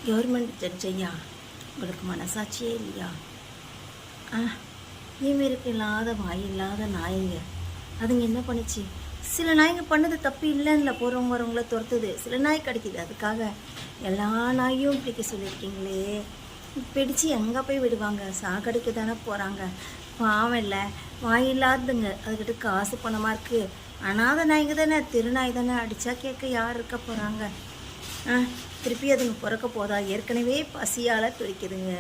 Government judge ஐயா, உங்களுக்கு மனசாட்சியே இல்லையா? இவருக்கு இல்லாத வாயில்லாத நாய்ங்க அதுங்க என்ன பண்ணுச்சு? சில நாய்ங்க பண்ணது தப்பு இல்லைன்னு போகிறவங்க வரவங்கள துரத்துது, சில நாய் கிடைக்கிது. அதுக்காக எல்லா நாயும் பிடிக்க சொல்லியிருக்கீங்களே, பிடிச்சு எங்கே போய் விடுவாங்க? சாக்கடைக்கு தானே போகிறாங்க. பாவம் இல்லை, வாயில்லாதுங்க, அதுக்கிட்ட காசு பணமாக இருக்குது. அனாத நாய்ங்க தானே, திருநாய் தானே, அடித்தா கேட்க யார் இருக்க போகிறாங்க? திருப்பி அதுங்க பிறக்க போதா? ஏற்கனவே பசியால் துடிக்குதுங்க,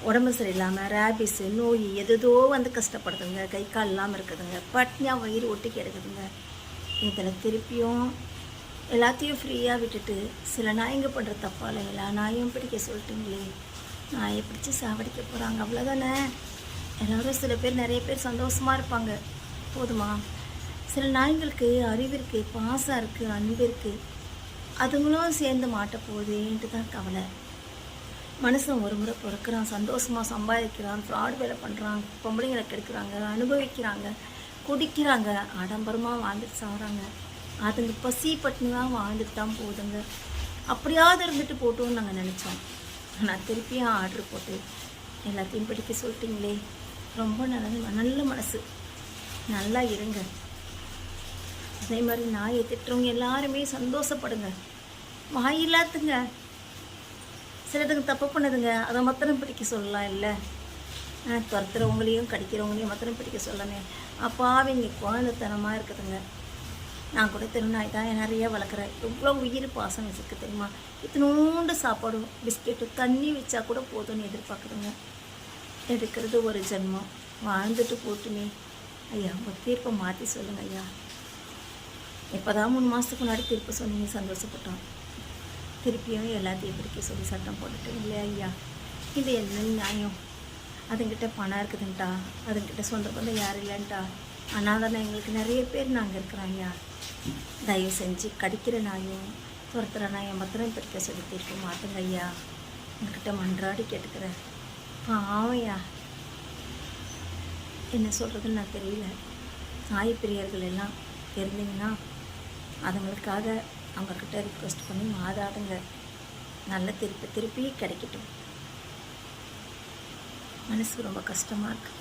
உடம்பு சரியில்லாமல் ரேபிஸு நோய் எதோ வந்து கஷ்டப்படுதுங்க, கை கால் இல்லாமல் இருக்குதுங்க, பட்னியாக வயிறு ஒட்டி கிடக்குதுங்க. இதில் திருப்பியும் எல்லாத்தையும் ஃப்ரீயாக விட்டுட்டு சில நாய்ங்க பண்ணுற தப்பால் எல்லா நாயும் பிடிக்க சொல்லிட்டீங்களே, நாயை பிடிச்சி சாவடிக்க போகிறாங்க, அவ்வளோதானே? எல்லோரும் சில பேர் நிறைய பேர் சந்தோஷமாக இருப்பாங்க, போதுமா? சில நாய்ங்களுக்கு அறிவு இருக்குது, பாசம் இருக்குது, அன்பு இருக்குது, அதுங்களும் சேர்ந்து மாட்ட போகுதுன்ட்டு தான் கவலை. மனுஷன் ஒரு முறை பிறக்கிறான், சந்தோஷமாக சம்பாதிக்கிறான், ஃப்ராட் வேலை பண்ணுறான், பொம்பளைங்களை கெடுக்கிறாங்க, அனுபவிக்கிறாங்க, குடிக்கிறாங்க, ஆடம்பரமாக வாழ்ந்துட்டு சாகிறாங்க. அதுங்க பசி பட்டினி தான் வாழ்ந்துட்டு தான் போகுதுங்க. அப்படியாவது இருந்துட்டு போட்டோன்னு நாங்கள் நினச்சோம். ஆனால் திருப்பியும் ஆர்டர் போட்டு எல்லாத்தையும் பிடிக்க சொல்லிட்டீங்களே, ரொம்ப நல்ல மனசு, நல்லா இருங்க. அதே மாதிரி நாயை திட்டுறவங்க எல்லாருமே சந்தோஷப்படுங்க, வாயில்லாத்துங்க. சிலதுங்க தப்பு பண்ணுதுங்க, அதை மாத்திரம் பிடிக்க சொல்லலாம் இல்லை? துரத்துறவங்களையும் கடிக்கிறவங்களையும் மாத்திரம் பிடிக்க சொல்லலாமே. அப்பாவிங்க குழந்தைத்தனமாக இருக்குதுங்க. நான் கூட திருநாய் தான் நிறைய வளர்க்குறேன், எவ்வளோ உயிர் பாசம் வச்சுருக்கு தெரியுமா? இத்தினோண்டு சாப்பாடும் பிஸ்கெட்டு தண்ணி வச்சா கூட போதும்னு எதிர்பார்க்குதுங்க. எடுக்கிறது ஒரு ஜென்மம், வாழ்ந்துட்டு போட்டுமே. ஐயா, உங்கள் தீர்ப்பை மாற்றி சொல்லுங்கள் ஐயா. இப்போ தான் 3 மாதத்துக்கு முன்னாடி தீர்ப்பு சொன்னீங்க, சந்தோஷப்பட்டோம். திருப்பியும் எல்லாத்தையும் பிடிக்க சொல்லி சட்டம் போட்டுட்டு இல்லையா ஐயா? இது என்ன நியாயம்? அதுங்கிட்ட பணம் இருக்குதுன்ட்டா, அதுங்கிட்ட சொந்த பந்தம் யாரும் இல்லைன்ட்டா, அனாதானே எங்களுக்கு நிறைய பேர் நாங்கள் இருக்கிறோம் ஐயா. தயவு செஞ்சு கடிக்கிற நாயும் துரத்துற நாயை மாத்திரம் பிடிக்க சொல்லி தீர்ப்பு மாற்றுங்க ஐயா. என்கிட்ட மன்றாடி கேட்டுக்கிறேன். பாவையா, என்ன சொல்கிறதுன்னு நான் தெரியல. நாய் பிரியர்கள் எல்லாம் தெரிஞ்சிங்கன்னா அதுங்களுக்காக அவங்கக்கிட்ட ரிக்வெஸ்ட் பண்ணி மாதாடுங்க, நல்ல திருப்பி கிடைக்கட்டும். மனசு ரொம்ப கஷ்டமாக இருக்குது.